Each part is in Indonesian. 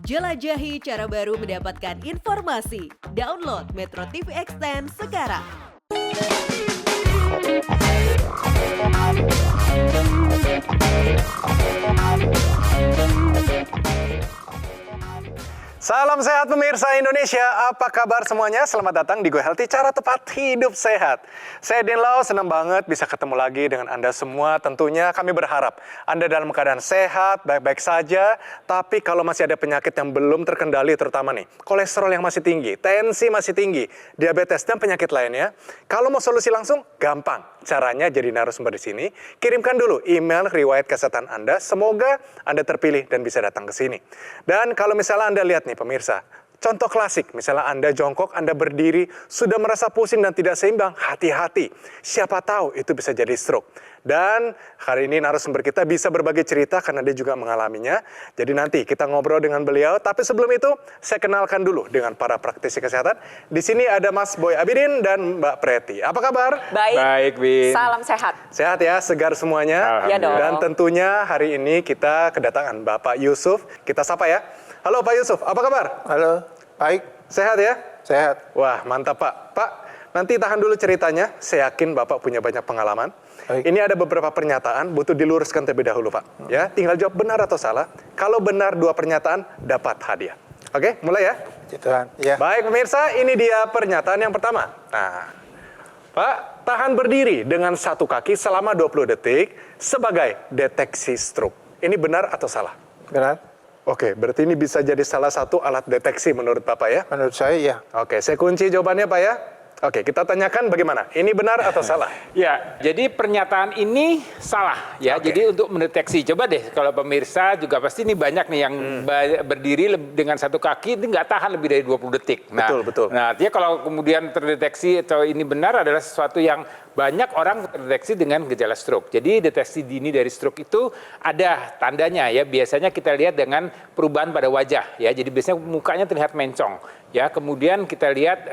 Jelajahi cara baru mendapatkan informasi. Download Metro TV Extend sekarang. Salam sehat pemirsa Indonesia, apa kabar semuanya? Selamat datang di Go Healthy, cara tepat hidup sehat. Saya Din Lau, senang banget bisa ketemu lagi dengan Anda semua. Tentunya kami berharap Anda dalam keadaan sehat, baik-baik saja. Tapi kalau masih ada penyakit yang belum terkendali, terutama nih, kolesterol yang masih tinggi, tensi masih tinggi, diabetes, dan penyakit lainnya. Kalau mau solusi langsung, gampang. Caranya jadi narasumber di sini, kirimkan dulu email riwayat kesehatan Anda. Semoga Anda terpilih dan bisa datang ke sini. Dan kalau misalnya Anda lihat nih pemirsa, contoh klasik, misalnya Anda jongkok, Anda berdiri, sudah merasa pusing dan tidak seimbang, hati-hati. Siapa tahu itu bisa jadi stroke. Dan hari ini narasumber kita bisa berbagi cerita karena dia juga mengalaminya. Jadi nanti kita ngobrol dengan beliau. Tapi sebelum itu, saya kenalkan dulu dengan para praktisi kesehatan. Di sini ada Mas Boy Abidin dan Mbak Preti. Apa kabar? Baik. Baik, Bin. Salam sehat. Sehat ya, segar semuanya. Ya dong. Dan tentunya hari ini kita kedatangan Bapak Yusuf. Kita sapa ya. Halo Pak Yusuf, apa kabar? Halo, baik, Sehat ya? sehat. Wah, mantap Pak. Pak, nanti tahan dulu ceritanya. Saya yakin Bapak punya banyak pengalaman. Baik. Ini ada beberapa pernyataan, butuh diluruskan terlebih dahulu Pak. Ya, tinggal jawab benar atau salah. Kalau benar 2 pernyataan, dapat hadiah. Oke, mulai ya. Puji Tuhan. Ya. Baik pemirsa, ini dia pernyataan yang pertama. Nah, Pak, tahan berdiri dengan 1 kaki selama 20 detik sebagai deteksi stroke. Ini benar atau salah? Benar? Oke, berarti ini bisa jadi salah satu alat deteksi menurut Bapak ya? Menurut saya ya. Oke, saya kunci jawabannya Pak ya. Oke, kita tanyakan bagaimana? Ini benar atau salah? Ya, jadi pernyataan ini salah ya. Oke. Jadi untuk mendeteksi, coba deh kalau pemirsa juga pasti ini banyak nih yang berdiri dengan 1 kaki itu nggak tahan lebih dari 20 detik. Nah, Betul, betul. Nah, artinya kalau kemudian terdeteksi atau ini benar adalah sesuatu yang banyak orang terdeteksi dengan gejala stroke. Jadi deteksi dini dari stroke itu ada tandanya ya. Biasanya kita lihat dengan perubahan pada wajah ya. Jadi biasanya mukanya terlihat mencong ya. Kemudian kita lihat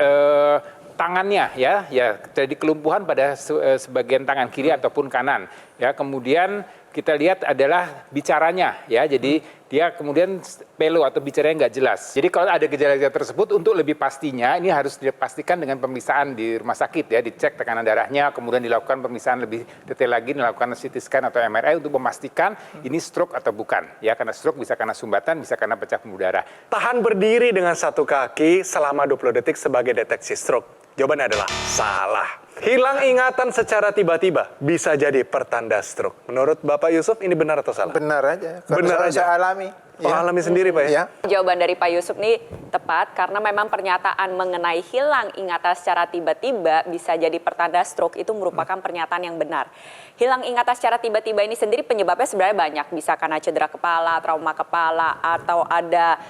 tangannya ya terjadi kelumpuhan pada sebagian tangan kiri ataupun kanan ya. Kemudian kita lihat adalah bicaranya ya, jadi dia kemudian pelo atau bicaranya nggak jelas. Jadi kalau ada gejala-gejala tersebut, untuk lebih pastinya ini harus dipastikan dengan pemeriksaan di rumah sakit ya, dicek tekanan darahnya, kemudian dilakukan pemeriksaan lebih detail lagi, dilakukan CT scan atau MRI untuk memastikan ini stroke atau bukan ya, karena stroke bisa karena sumbatan, bisa karena pecah pembuluh darah. Tahan berdiri dengan 1 kaki selama 20 detik sebagai deteksi stroke. Jawabannya adalah salah. Hilang ingatan secara tiba-tiba bisa jadi pertanda stroke. Menurut Bapak Yusuf ini benar atau salah? Benar aja. Karena Benar aja. saya alami. Alami sendiri Pak ya? Ya. Jawaban dari Pak Yusuf ini tepat karena memang pernyataan mengenai hilang ingatan secara tiba-tiba bisa jadi pertanda stroke itu merupakan pernyataan yang benar. Hilang ingatan secara tiba-tiba ini sendiri penyebabnya sebenarnya banyak. Bisa karena cedera kepala, trauma kepala, atau ada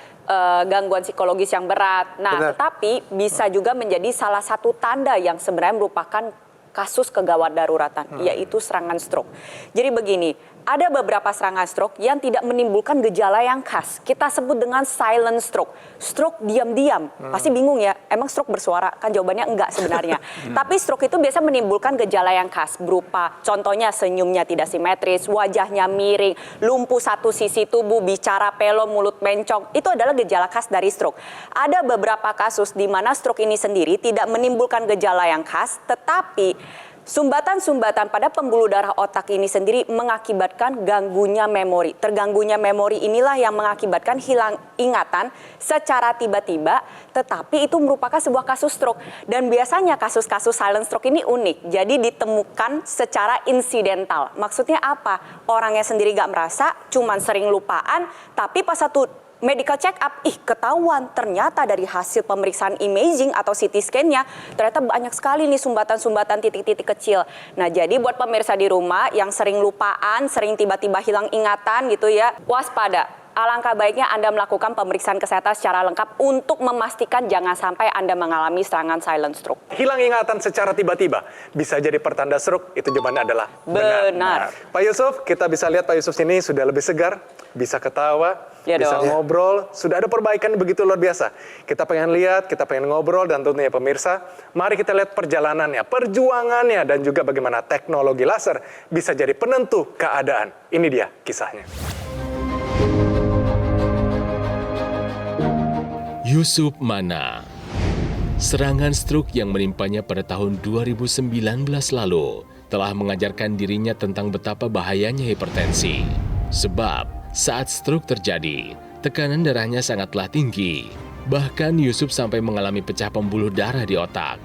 gangguan psikologis yang berat. Nah, Benar. tetapi bisa juga menjadi salah satu tanda yang sebenarnya merupakan kasus kegawat daruratan, yaitu serangan stroke. Jadi begini, ada beberapa serangan stroke yang tidak menimbulkan gejala yang khas. Kita sebut dengan silent stroke. Stroke diam-diam. Pasti bingung ya, emang stroke bersuara? Kan jawabannya enggak sebenarnya. Tapi stroke itu biasa menimbulkan gejala yang khas, berupa contohnya senyumnya tidak simetris, wajahnya miring, lumpuh satu sisi tubuh, bicara pelo, mulut mencong. Itu adalah gejala khas dari stroke. Ada beberapa kasus di mana stroke ini sendiri tidak menimbulkan gejala yang khas, tetapi sumbatan-sumbatan pada pembuluh darah otak ini sendiri mengakibatkan ganggunya memori. Terganggunya memori inilah yang mengakibatkan hilang ingatan secara tiba-tiba, tetapi itu merupakan sebuah kasus stroke. Dan biasanya kasus-kasus silent stroke ini unik, jadi ditemukan secara insidental. Maksudnya apa? Orangnya sendiri gak merasa, cuman sering lupaan, tapi pas satu medical check up, ketahuan ternyata dari hasil pemeriksaan imaging atau CT scan-nya ternyata banyak sekali nih sumbatan-sumbatan titik-titik kecil. Nah, jadi buat pemirsa di rumah yang sering lupaan, sering tiba-tiba hilang ingatan gitu ya, waspada. Alangkah baiknya Anda melakukan pemeriksaan kesehatan secara lengkap untuk memastikan jangan sampai Anda mengalami serangan silent stroke. Hilang ingatan secara tiba-tiba bisa jadi pertanda stroke, itu jawabannya adalah Benar. Pak Yusuf, kita bisa lihat Pak Yusuf sini sudah lebih segar, bisa ketawa, Ya bisa dong. ngobrol, sudah ada perbaikan begitu luar biasa. Kita pengen lihat, kita pengen ngobrol, dan tentunya pemirsa, mari kita lihat perjalanannya, perjuangannya, dan juga bagaimana teknologi laser bisa jadi penentu keadaan. Ini dia kisahnya. Yusuf Mana. Serangan stroke yang menimpanya pada tahun 2019 lalu telah mengajarkan dirinya tentang betapa bahayanya hipertensi. Sebab saat stroke terjadi, tekanan darahnya sangatlah tinggi. Bahkan Yusuf sampai mengalami pecah pembuluh darah di otak.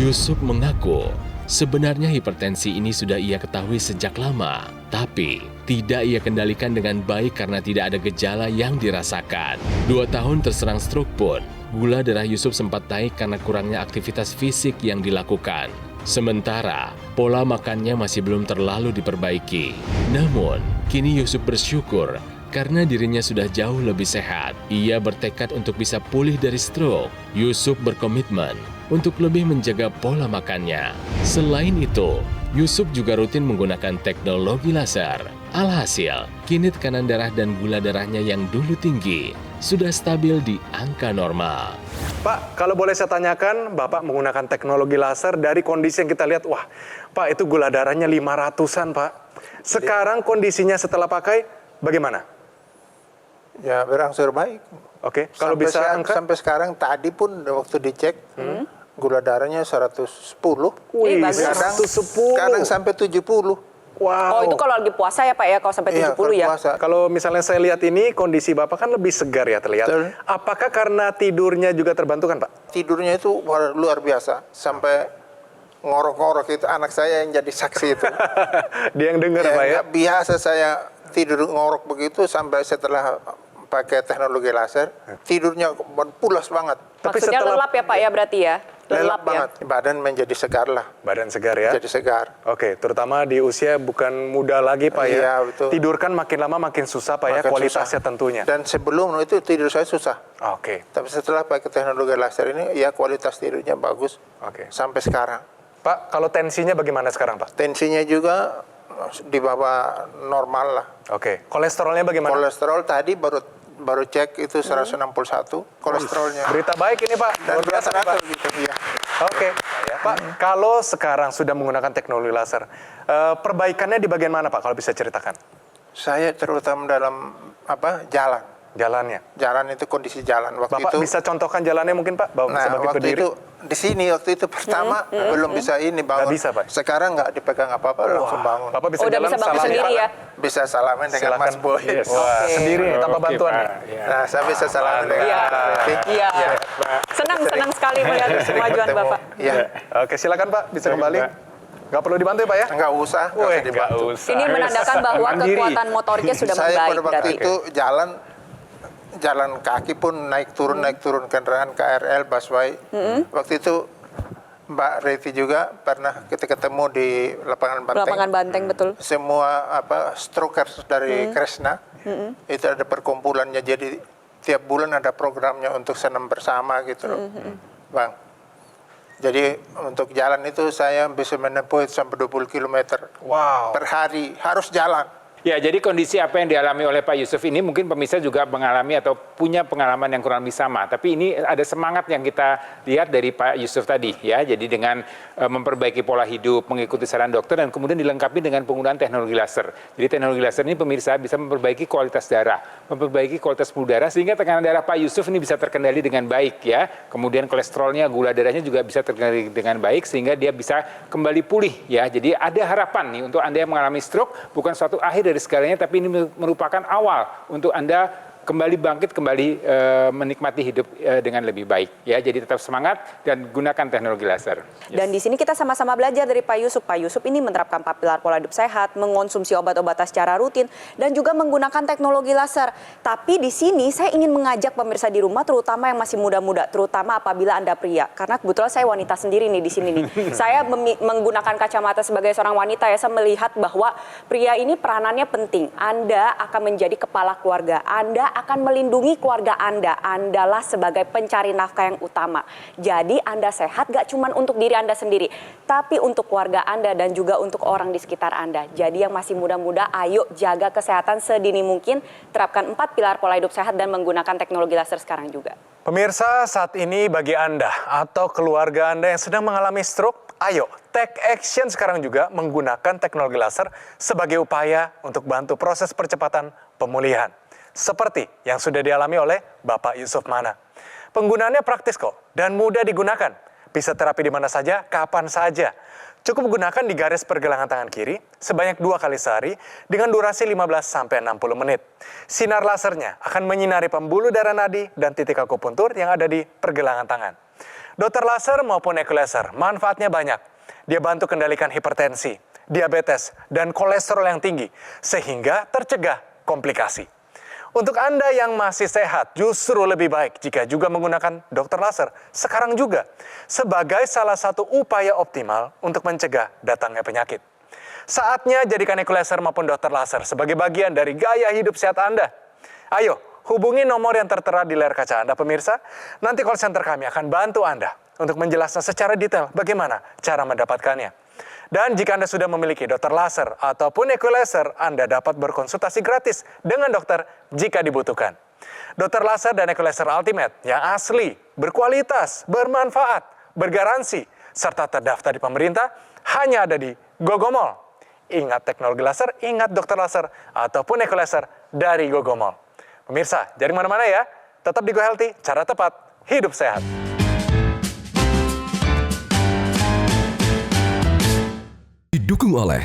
Yusuf mengaku sebenarnya hipertensi ini sudah ia ketahui sejak lama, tapi tidak ia kendalikan dengan baik karena tidak ada gejala yang dirasakan. 2 tahun terserang stroke pun, gula darah Yusuf sempat naik karena kurangnya aktivitas fisik yang dilakukan. Sementara, pola makannya masih belum terlalu diperbaiki. Namun, kini Yusuf bersyukur karena dirinya sudah jauh lebih sehat. Ia bertekad untuk bisa pulih dari stroke. Yusuf berkomitmen untuk lebih menjaga pola makannya. Selain itu, Yusuf juga rutin menggunakan teknologi laser. Alhasil, kini tekanan darah dan gula darahnya yang dulu tinggi sudah stabil di angka normal. Pak, kalau boleh saya tanyakan, Bapak menggunakan teknologi laser dari kondisi yang kita lihat, wah, Pak itu gula darahnya 500-an, Pak. Sekarang kondisinya setelah pakai, bagaimana? Ya, berangsur baik. Oke, kalau bisa angka? Sampai sekarang, tadi pun waktu dicek, gula darahnya 110. Wih, bagus. 110. Kadang sampai 70. Wow. Oh, itu kalau lagi puasa ya Pak ya, kalau sampai 70 ya? Puasa. Kalau misalnya saya lihat ini, kondisi Bapak kan lebih segar ya terlihat. Betul. Apakah karena tidurnya juga terbantu kan, Pak? Tidurnya itu luar biasa. Sampai ngorok-ngorok itu anak saya yang jadi saksi itu. Dia yang dengar, Pak ya? Nggak biasa saya tidur ngorok begitu sampai setelah pakai teknologi laser, tidurnya pulas banget. Tapi Maksudnya setelah- lelap ya Pak ya berarti ya? Lelap ya? banget. Badan menjadi segar lah. Badan segar ya? Jadi segar. Oke, terutama di usia bukan muda lagi, Pak ya? Iya, betul. Tidur kan makin lama makin susah, Pak ya? Makin Kualitasnya susah. tentunya. Dan sebelum itu tidur saya susah. Oke, Tapi setelah pakai teknologi laser ini, ya kualitas tidurnya bagus. Oke. Sampai sekarang. Pak, kalau tensinya bagaimana sekarang, Pak? Tensinya juga di bawah normal lah. Oke, kolesterolnya bagaimana? Kolesterol tadi baru cek itu 161 kolesterolnya. Berita baik ini, Pak. Dan Luar biasa, nih, Pak. teratur gitu ya. Oke, Pak, kalau sekarang sudah menggunakan teknologi laser, perbaikannya di bagian mana, Pak, kalau bisa ceritakan? Saya terutama dalam jalan. Jalannya. Jalan itu kondisi jalan waktu Bapak itu. bisa contohkan jalannya mungkin, Pak? Nah, Sebagai waktu pendiri. itu di sini waktu itu pertama belum bisa ini Nggak bangun. bisa, Pak? Sekarang nggak dipegang apa-apa langsung bangun. Bapak bisa Oh, udah jalan bisa bangun salaman, sendiri Pak? ya? Bisa salaman dengan Silakan. Mas Boy. Yes. Wah, Oke. sendiri nih, tanpa Oke, bantuan Pak. nih. Ya. Nah, saya bisa salaman dengan Iya. Mas Boy. Iya. Ya. Senang sekali melihat kemajuan Ketemu. Bapak. Iya. Oke, silakan, Pak. Bisa Baik, kembali. Pak. Nggak perlu dibantu ya, Pak ya? Nggak usah Wih, dibantu. nggak usah. Ini menandakan bahwa Mandiri. kekuatan motoriknya sudah Saya membaik pada waktu berarti. itu jalan kaki pun naik turun kendaraan KRL, busway. Waktu itu Mbak Reti juga pernah kita ketemu di lapangan Banteng. Lapangan Banteng betul. Semua strokers dari Kresna itu ada perkumpulannya, jadi tiap bulan ada programnya untuk senam bersama gitu loh, Bang. Jadi untuk jalan itu saya bisa menempuh sampai 20 km Wow. per hari, harus jalan. Ya, jadi kondisi apa yang dialami oleh Pak Yusuf ini mungkin pemirsa juga mengalami atau punya pengalaman yang kurang lebih sama. Tapi ini ada semangat yang kita lihat dari Pak Yusuf tadi ya. Jadi dengan memperbaiki pola hidup, mengikuti saran dokter dan kemudian dilengkapi dengan penggunaan teknologi laser. Jadi teknologi laser ini pemirsa bisa memperbaiki kualitas darah, memperbaiki kualitas pembuluh darah sehingga tekanan darah Pak Yusuf ini bisa terkendali dengan baik ya. Kemudian kolesterolnya, gula darahnya juga bisa terkendali dengan baik sehingga dia bisa kembali pulih ya. Jadi ada harapan nih untuk Anda yang mengalami stroke, bukan suatu akhir dari segalanya, tapi ini merupakan awal untuk Anda kembali bangkit, kembali menikmati hidup dengan lebih baik. Ya, jadi tetap semangat dan gunakan teknologi laser. Dan di sini kita sama-sama belajar dari Pak Yusuf. Pak Yusuf ini menerapkan 4 pilar pola hidup sehat, mengonsumsi obat-obatan secara rutin, dan juga menggunakan teknologi laser. Tapi di sini saya ingin mengajak pemirsa di rumah, terutama yang masih muda-muda, terutama apabila Anda pria. Karena kebetulan saya wanita sendiri nih di sini nih. Saya menggunakan kacamata sebagai seorang wanita ya, saya melihat bahwa pria ini peranannya penting. Anda akan menjadi kepala keluarga, Anda akan melindungi keluarga Anda. Andalah sebagai pencari nafkah yang utama. Jadi Anda sehat gak cuma untuk diri Anda sendiri, tapi untuk keluarga Anda dan juga untuk orang di sekitar Anda. Jadi yang masih muda-muda, ayo jaga kesehatan sedini mungkin. Terapkan 4 pilar pola hidup sehat dan menggunakan teknologi laser sekarang juga. Pemirsa, saat ini bagi Anda atau keluarga Anda yang sedang mengalami stroke, ayo take action sekarang juga menggunakan teknologi laser sebagai upaya untuk bantu proses percepatan pemulihan. Seperti yang sudah dialami oleh Bapak Yusuf Mana. Penggunaannya praktis kok dan mudah digunakan. Bisa terapi di mana saja, kapan saja. Cukup gunakan di garis pergelangan tangan kiri sebanyak 2 kali sehari dengan durasi 15-60 menit. Sinar lasernya akan menyinari pembuluh darah nadi dan titik akupuntur yang ada di pergelangan tangan. Dokter laser maupun ekolaser, manfaatnya banyak. Dia bantu kendalikan hipertensi, diabetes, dan kolesterol yang tinggi sehingga tercegah komplikasi. Untuk Anda yang masih sehat, justru lebih baik jika juga menggunakan dokter laser sekarang juga sebagai salah satu upaya optimal untuk mencegah datangnya penyakit. Saatnya jadikan ekolaser maupun dokter laser sebagai bagian dari gaya hidup sehat Anda. Ayo, hubungi nomor yang tertera di layar kaca Anda pemirsa. Nanti call center kami akan bantu Anda untuk menjelaskan secara detail bagaimana cara mendapatkannya. Dan jika Anda sudah memiliki dokter laser ataupun ekolaser, Anda dapat berkonsultasi gratis dengan dokter jika dibutuhkan. Dokter laser dan ekolaser Ultimate yang asli, berkualitas, bermanfaat, bergaransi, serta terdaftar di pemerintah hanya ada di Gogomall. Ingat teknologi laser, ingat dokter laser ataupun ekolaser dari Gogomall. Pemirsa, jadi mana-mana ya. Tetap di Go Healthy, cara tepat, hidup sehat. Didukung oleh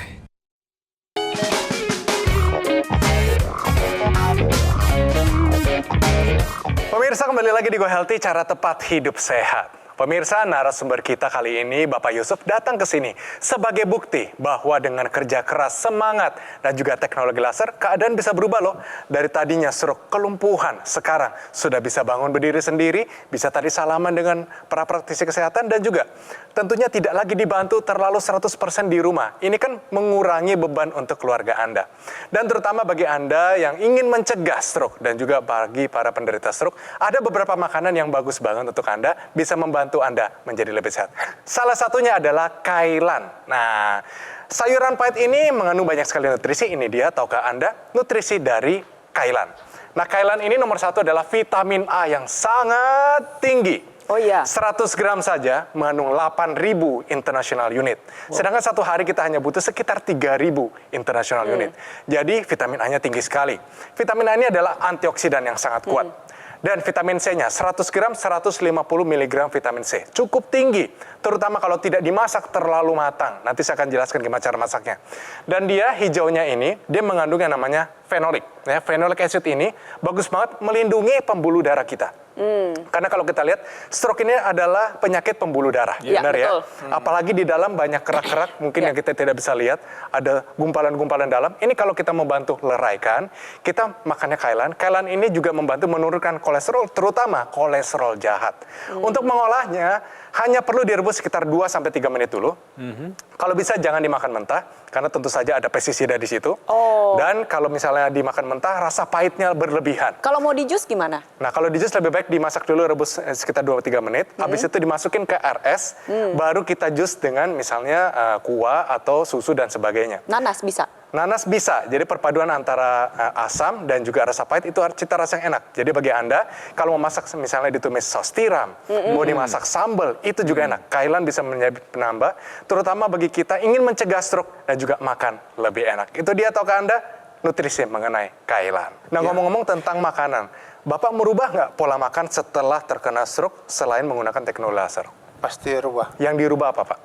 Pemirsa, kembali lagi di Go Healthy, cara tepat hidup sehat. Pemirsa, narasumber kita kali ini, Bapak Yusuf, datang ke sini sebagai bukti bahwa dengan kerja keras, semangat, dan juga teknologi laser, keadaan bisa berubah loh. Dari tadinya stroke, kelumpuhan, sekarang sudah bisa bangun berdiri sendiri, bisa tadi salaman dengan para praktisi kesehatan, dan juga tentunya tidak lagi dibantu terlalu 100% di rumah. Ini kan mengurangi beban untuk keluarga Anda. Dan terutama bagi Anda yang ingin mencegah stroke, dan juga bagi para penderita stroke, ada beberapa makanan yang bagus banget untuk Anda, bisa membantu Anda menjadi lebih sehat. Salah satunya adalah kailan. Nah, sayuran pahit ini mengandung banyak sekali nutrisi. Ini dia, tahukah Anda, nutrisi dari kailan. Nah, kailan ini nomor 1 adalah vitamin A yang sangat tinggi. Oh iya. 100 gram saja mengandung 8.000 international unit. Sedangkan satu hari kita hanya butuh sekitar 3.000 international unit. Jadi vitamin A-nya tinggi sekali. Vitamin A ini adalah antioksidan yang sangat kuat. Dan vitamin C-nya 100 gram 150 mg vitamin C. Cukup tinggi, terutama kalau tidak dimasak terlalu matang. Nanti saya akan jelaskan gimana cara masaknya. Dan dia hijaunya ini, dia mengandung yang namanya fenolik. Ya, fenolic acid ini bagus banget melindungi pembuluh darah kita. Karena kalau kita lihat, stroke ini adalah penyakit pembuluh darah. Ya, benar ya? betul. Apalagi di dalam banyak kerak-kerak, mungkin yang kita tidak bisa lihat, ada gumpalan-gumpalan dalam. Ini kalau kita membantu leraikan, kita makannya kailan. Kailan ini juga membantu menurunkan kolesterol, terutama kolesterol jahat. Untuk mengolahnya, hanya perlu direbus sekitar 2-3 menit dulu. Kalau bisa jangan dimakan mentah, karena tentu saja ada pestisida di situ. Dan kalau misalnya dimakan mentah, rasa pahitnya berlebihan. Kalau mau di jus gimana? Nah, kalau di jus lebih baik dimasak dulu, rebus sekitar 2-3 menit. Habis itu dimasukin ke RS, baru kita jus dengan misalnya kuah atau susu dan sebagainya. Nanas bisa? Nanas bisa, jadi perpaduan antara asam dan juga rasa pahit itu cita rasa yang enak. Jadi bagi Anda, kalau mau masak misalnya ditumis saus tiram, mau dimasak sambal, itu juga enak. Kailan bisa menjadi penambah, terutama bagi kita ingin mencegah stroke dan juga makan lebih enak. Itu dia, tahukah Anda, nutrisi mengenai kailan. Nah, ngomong-ngomong tentang makanan, Bapak merubah nggak pola makan setelah terkena stroke selain menggunakan teknologi laser? Pasti rubah. Yang dirubah apa, Pak?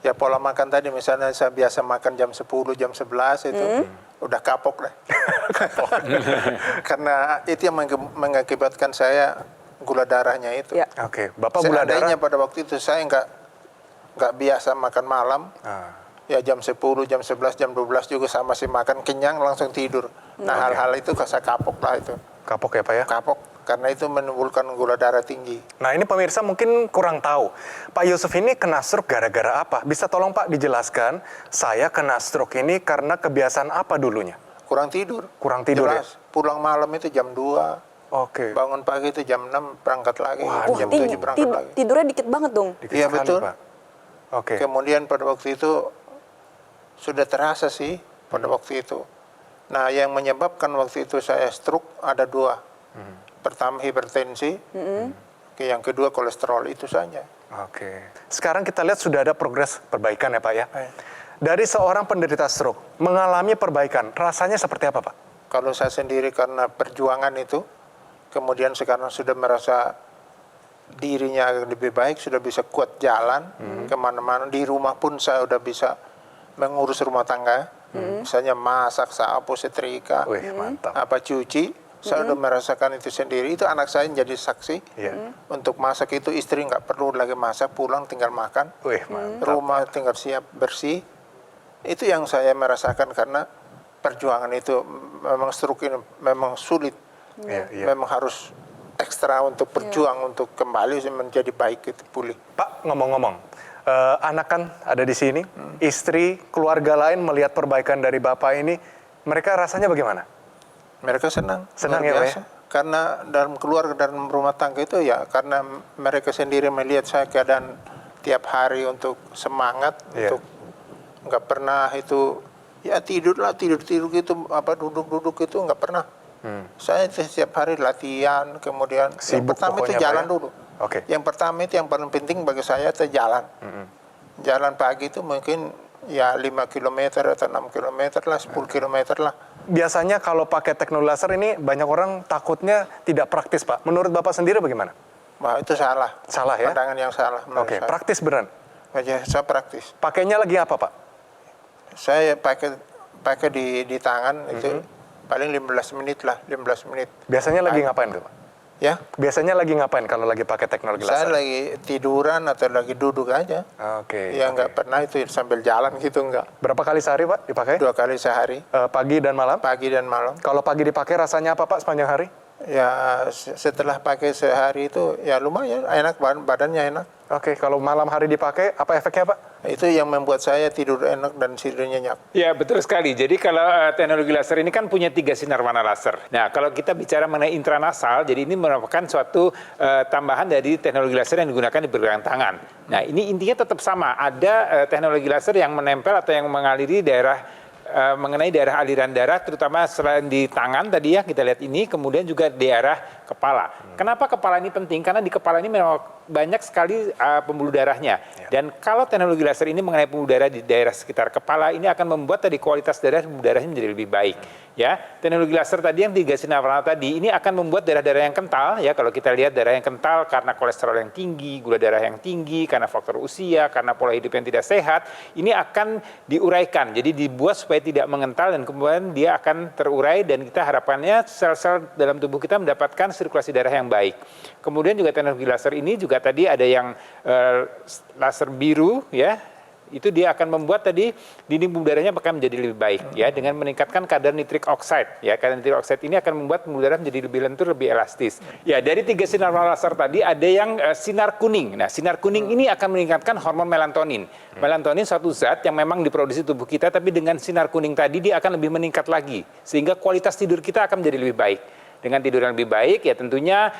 Ya pola makan tadi, misalnya saya biasa makan jam 10, jam 11 itu udah kapok deh. Karena itu yang mengakibatkan saya gula darahnya itu. Ya. Oke, Bapak gula darah? Seandainya pada waktu itu saya nggak biasa makan malam, ya jam 10, jam 11, jam 12 juga saya masih makan kenyang langsung tidur. Nah hal-hal itu saya kapok lah itu. Kapok ya, Pak ya? Kapok, karena itu menimbulkan gula darah tinggi. Nah, ini pemirsa mungkin kurang tahu. Pak Yusuf ini kena stroke gara-gara apa? Bisa tolong Pak dijelaskan, saya kena stroke ini karena kebiasaan apa dulunya? Kurang tidur. Kurang tidur. Jelas. Pulang malam itu jam 2. Oke. Bangun pagi itu jam 6 berangkat lagi. Wah, Jam 7 berangkat lagi. Tidurnya dikit banget dong. Dikit Iya, sekali, betul. Pak. Oke. Kemudian pada waktu itu sudah terasa sih pada waktu itu. Nah, yang menyebabkan waktu itu saya stroke ada 2. Pertama hipertensi, yang kedua kolesterol, itu saja. Oke. Sekarang kita lihat sudah ada progres perbaikan ya, Pak ya. Dari seorang penderita stroke mengalami perbaikan, rasanya seperti apa, Pak? Kalau saya sendiri karena perjuangan itu, kemudian sekarang sudah merasa dirinya lebih baik, sudah bisa kuat jalan kemana-mana. Di rumah pun saya udah bisa mengurus rumah tangga, misalnya masak, sapu, setrika, Wih, mantap. apa cuci. Saya udah merasakan itu sendiri. Itu anak saya jadi saksi. Untuk masak itu istri nggak perlu lagi masak, pulang tinggal makan. Wih, mantap. Rumah tinggal siap bersih. Itu yang saya merasakan karena perjuangan itu memang stroke ini memang sulit. Memang harus ekstra untuk berjuang untuk kembali menjadi baik, itu pulih. Pak, ngomong-ngomong, anak kan ada di sini, istri, keluarga lain melihat perbaikan dari Bapak ini, mereka rasanya bagaimana? Mereka senang. Senang luar ya, Pak, biasa. Karena dalam keluarga, dalam rumah tangga itu ya, karena mereka sendiri melihat saya keadaan tiap hari untuk semangat, untuk nggak pernah itu, ya tidur gitu, apa duduk itu nggak pernah. Saya setiap hari latihan, kemudian yang Sibuk pertama itu pokoknya, jalan Pak, ya? dulu. Oke. Yang pertama itu yang paling penting bagi saya itu jalan. Jalan pagi itu mungkin ya 5 km atau 6 km lah, 10 km lah. Biasanya kalau pakai teknologi laser ini banyak orang takutnya tidak praktis, Pak. Menurut Bapak sendiri bagaimana? Wah, itu salah. Salah ya? Pandangan yang salah menurut Oke, saya. praktis beneran. Ya, saya praktis. Pakainya lagi apa, Pak? Saya pakai di tangan itu paling 15 menit lah, 15 menit. Biasanya lagi ngapain tuh, Pak? Ya, Biasanya lagi ngapain kalau lagi pakai teknologi saya laser? lagi tiduran atau lagi duduk aja. Oke. Ya nggak pernah itu sambil jalan gitu, nggak. Berapa kali sehari, Pak, dipakai? 2 kali sehari, Pagi dan malam? pagi dan malam. Kalau pagi dipakai rasanya apa, Pak, sepanjang hari? Ya setelah pakai sehari itu ya lumayan enak, badannya enak. Oke, kalau malam hari dipakai, apa efeknya, Pak? Itu yang membuat saya tidur enak dan tidur nyenyak. Ya, betul sekali. Jadi kalau teknologi laser ini kan punya 3 sinar warna laser. Nah, kalau kita bicara mengenai intranasal, jadi ini merupakan suatu tambahan dari teknologi laser yang digunakan di pergelangan tangan. Nah, ini intinya tetap sama. Ada teknologi laser yang menempel atau yang mengaliri daerah mengenai daerah aliran darah, terutama selain di tangan tadi ya kita lihat ini, kemudian juga di daerah kepala. Kenapa kepala ini penting? Karena di kepala ini memang banyak sekali pembuluh darahnya. Dan kalau teknologi laser ini mengenai pembuluh darah di daerah sekitar kepala, ini akan membuat tadi kualitas pembuluh darahnya menjadi lebih baik. Ya, teknologi laser tadi yang 3 sinar warna tadi ini akan membuat darah-darah yang kental. Ya, kalau kita lihat darah yang kental karena kolesterol yang tinggi, gula darah yang tinggi, karena faktor usia, karena pola hidup yang tidak sehat, ini akan diuraikan. Jadi dibuat supaya tidak mengental dan kemudian dia akan terurai dan kita harapannya sel-sel dalam tubuh kita mendapatkan sirkulasi darah yang baik. Kemudian juga teknologi laser ini juga tadi ada yang laser biru ya. Itu dia akan membuat tadi dinding pembuluh darahnya akan menjadi lebih baik ya dengan meningkatkan kadar nitric oxide ya. Kadar nitric oxide ini akan membuat pembuluh darah menjadi lebih lentur, lebih elastis. Ya, dari 3 sinar laser tadi ada yang sinar kuning. Nah, sinar kuning ini akan meningkatkan hormon melatonin. Melatonin suatu zat yang memang diproduksi tubuh kita, tapi dengan sinar kuning tadi dia akan lebih meningkat lagi sehingga kualitas tidur kita akan menjadi lebih baik. Dengan tidur yang lebih baik, ya tentunya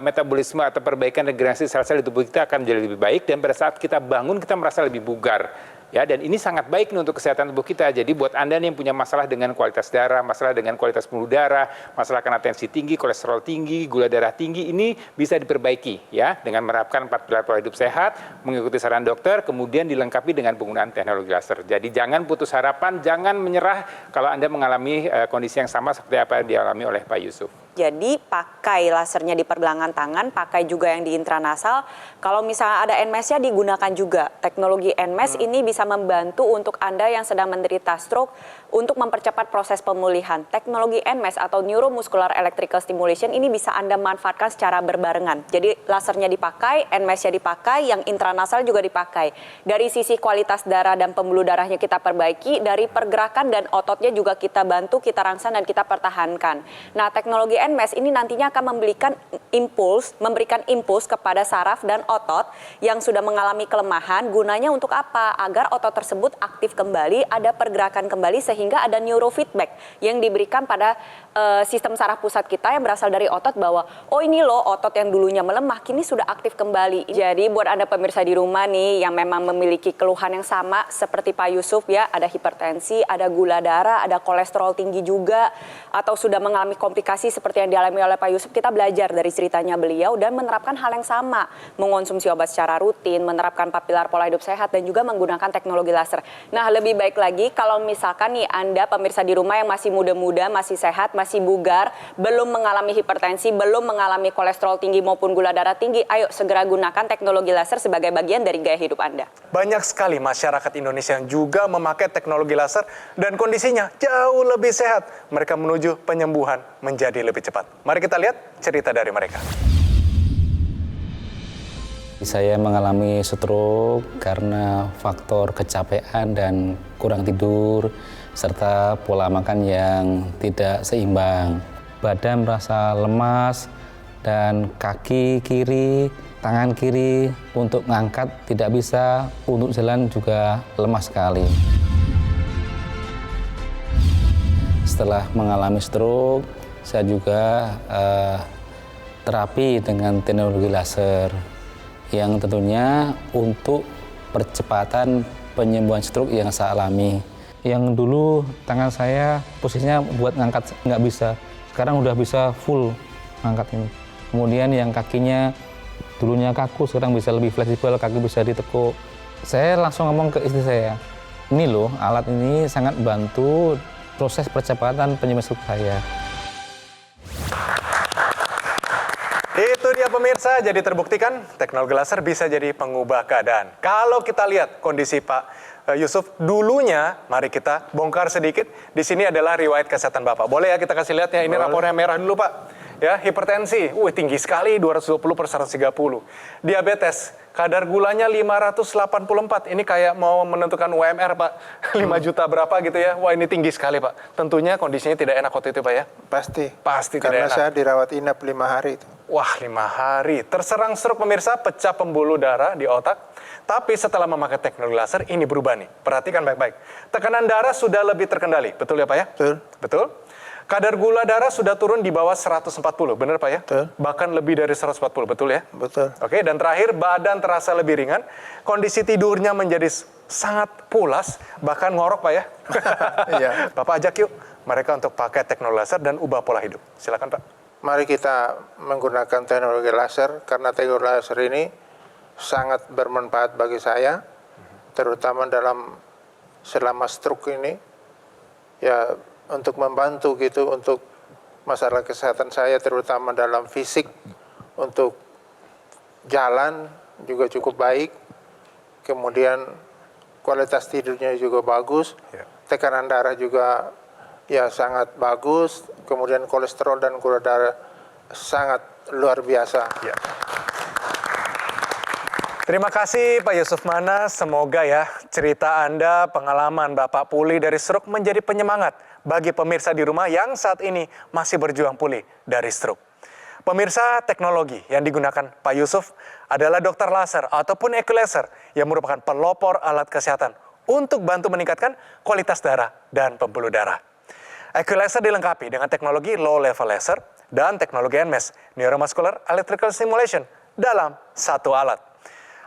metabolisme atau perbaikan regenerasi sel-sel di tubuh kita akan menjadi lebih baik dan pada saat kita bangun kita merasa lebih bugar. Ya, dan ini sangat baik nih untuk kesehatan tubuh kita. Jadi buat Anda nih yang punya masalah dengan kualitas darah, masalah dengan kualitas pembuluh darah, masalah karena tensi tinggi, kolesterol tinggi, gula darah tinggi, ini bisa diperbaiki ya dengan menerapkan 4 pilar pola hidup sehat, mengikuti saran dokter, kemudian dilengkapi dengan penggunaan teknologi laser. Jadi jangan putus harapan, jangan menyerah kalau Anda mengalami kondisi yang sama seperti apa yang dialami oleh Pak Yusuf. Jadi pakai lasernya di pergelangan tangan, pakai juga yang di intranasal. Kalau misalnya ada NMES-nya digunakan juga. Teknologi NMES ini bisa membantu untuk Anda yang sedang menderita stroke untuk mempercepat proses pemulihan. Teknologi NMES atau Neuromuscular Electrical Stimulation ini bisa Anda manfaatkan secara berbarengan. Jadi lasernya dipakai, NMES-nya dipakai, yang intranasal juga dipakai. Dari sisi kualitas darah dan pembuluh darahnya kita perbaiki, dari pergerakan dan ototnya juga kita bantu, kita rangsang dan kita pertahankan. Nah, teknologi NMES ini nantinya akan memberikan impuls kepada saraf dan otot yang sudah mengalami kelemahan. Gunanya untuk apa? Agar otot tersebut aktif kembali, ada pergerakan kembali sehingga ada neurofeedback yang diberikan pada sistem saraf pusat kita yang berasal dari otot bahwa oh ini loh otot yang dulunya melemah kini sudah aktif kembali. Jadi buat Anda pemirsa di rumah nih yang memang memiliki keluhan yang sama seperti Pak Yusuf ya, ada hipertensi, ada gula darah, ada kolesterol tinggi juga, atau sudah mengalami komplikasi seperti yang dialami oleh Pak Yusuf, kita belajar dari ceritanya beliau dan menerapkan hal yang sama, mengonsumsi obat secara rutin, menerapkan 4 pilar pola hidup sehat dan juga menggunakan teknologi laser. Nah, lebih baik lagi kalau misalkan nih Anda pemirsa di rumah yang masih muda-muda, masih sehat, masih bugar, belum mengalami hipertensi, belum mengalami kolesterol tinggi maupun gula darah tinggi, ayo segera gunakan teknologi laser sebagai bagian dari gaya hidup Anda. Banyak sekali masyarakat Indonesia yang juga memakai teknologi laser dan kondisinya jauh lebih sehat. Mereka menuju penyembuhan menjadi lebih cepat. Mari kita lihat cerita dari mereka. Saya mengalami stroke karena faktor kecapean dan kurang tidur, serta pola makan yang tidak seimbang. Badan merasa lemas dan kaki kiri, tangan kiri untuk mengangkat tidak bisa, untuk jalan juga lemah sekali. Setelah mengalami stroke, saya juga terapi dengan teknologi laser yang tentunya untuk percepatan penyembuhan stroke yang saya alami. Yang dulu tangan saya posisinya buat ngangkat nggak bisa, sekarang udah bisa full ngangkat ini. Kemudian yang kakinya dulunya kaku, sekarang bisa lebih fleksibel, kaki bisa ditekuk. Saya langsung ngomong ke istri saya, ini loh alat ini sangat bantu proses percepatan penyembuhan stroke saya. Itu dia pemirsa, jadi terbuktikan teknologi laser bisa jadi pengubah keadaan. Kalau kita lihat kondisi Pak Yusuf dulunya, mari kita bongkar sedikit. Di sini adalah riwayat kesehatan Bapak. Boleh ya kita kasih lihat ya, ini rapornya merah dulu Pak. Ya, hipertensi, tinggi sekali 220/130. Diabetes, kadar gulanya 584. Ini kayak mau menentukan UMR Pak, 5 juta berapa gitu ya. Wah ini tinggi sekali Pak. Tentunya kondisinya tidak enak waktu itu Pak ya. Pasti tidak Karena enak. saya dirawat inap 5 hari itu. Wah 5 hari. Terserang stroke pemirsa, pecah pembuluh darah di otak. Tapi setelah memakai teknologi laser ini berubah nih. Perhatikan baik-baik. Tekanan darah sudah lebih terkendali. Betul ya Pak ya? Betul. Betul. Kadar gula darah sudah turun di bawah 140, benar Pak ya? Betul. Bahkan lebih dari 140, betul ya? Betul. Oke, dan terakhir badan terasa lebih ringan, kondisi tidurnya menjadi sangat pulas, bahkan ngorok Pak ya? Iya. Bapak ajak yuk mereka untuk pakai teknologi laser dan ubah pola hidup. Silakan Pak. Mari kita menggunakan teknologi laser, karena teknologi laser ini sangat bermanfaat bagi saya, terutama selama stroke ini, ya untuk membantu gitu untuk masalah kesehatan saya, terutama dalam fisik, untuk jalan juga cukup baik, kemudian kualitas tidurnya juga bagus, tekanan darah juga ya sangat bagus, kemudian kolesterol dan gula darah sangat luar biasa. Ya. Terima kasih Pak Yusuf Manas, semoga ya cerita Anda, pengalaman Bapak pulih dari stroke menjadi penyemangat bagi pemirsa di rumah yang saat ini masih berjuang pulih dari stroke. Pemirsa, teknologi yang digunakan Pak Yusuf adalah dokter laser ataupun equalizer yang merupakan pelopor alat kesehatan untuk bantu meningkatkan kualitas darah dan pembuluh darah. Equalizer dilengkapi dengan teknologi low level laser dan teknologi NMES, Neuromuscular Electrical Stimulation, dalam satu alat.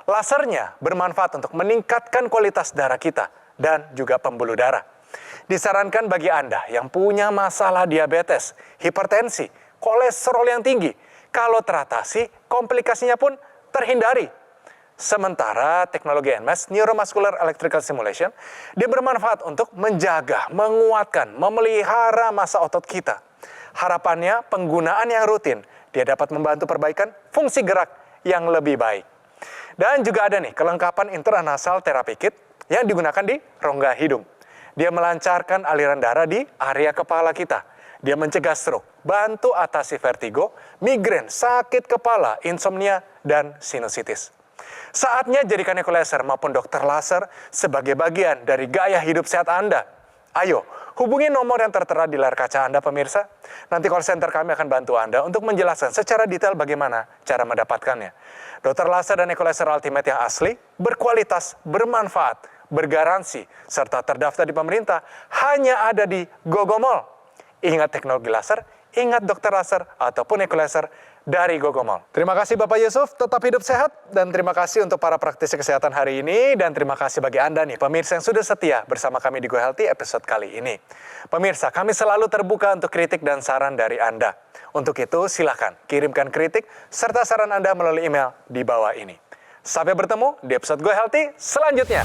Lasernya bermanfaat untuk meningkatkan kualitas darah kita dan juga pembuluh darah. Disarankan bagi Anda yang punya masalah diabetes, hipertensi, kolesterol yang tinggi, kalau teratasi, komplikasinya pun terhindari. Sementara teknologi NMES, Neuromuscular Electrical Stimulation, dia bermanfaat untuk menjaga, menguatkan, memelihara massa otot kita. Harapannya penggunaan yang rutin, dia dapat membantu perbaikan fungsi gerak yang lebih baik. Dan juga ada nih kelengkapan intranasal therapy kit yang digunakan di rongga hidung. Dia melancarkan aliran darah di area kepala kita. Dia mencegah stroke, bantu atasi vertigo, migrain, sakit kepala, insomnia, dan sinusitis. Saatnya jadikan equalizer maupun dokter laser sebagai bagian dari gaya hidup sehat Anda. Ayo, hubungi nomor yang tertera di layar kaca Anda pemirsa. Nanti call center kami akan bantu Anda untuk menjelaskan secara detail bagaimana cara mendapatkannya. Dokter laser dan equalizer ultimate yang asli, berkualitas, bermanfaat, bergaransi, serta terdaftar di pemerintah hanya ada di Gogomall. Ingat teknologi laser, ingat dokter laser ataupun equalizer dari Gogomall. Terima kasih Bapak Yusuf, tetap hidup sehat, dan terima kasih untuk para praktisi kesehatan hari ini, dan terima kasih bagi Anda nih, pemirsa yang sudah setia bersama kami di Go Healthy episode kali ini. Pemirsa, kami selalu terbuka untuk kritik dan saran dari Anda. Untuk itu, silakan kirimkan kritik serta saran Anda melalui email di bawah ini. Sampai bertemu di episode Go Healthy selanjutnya.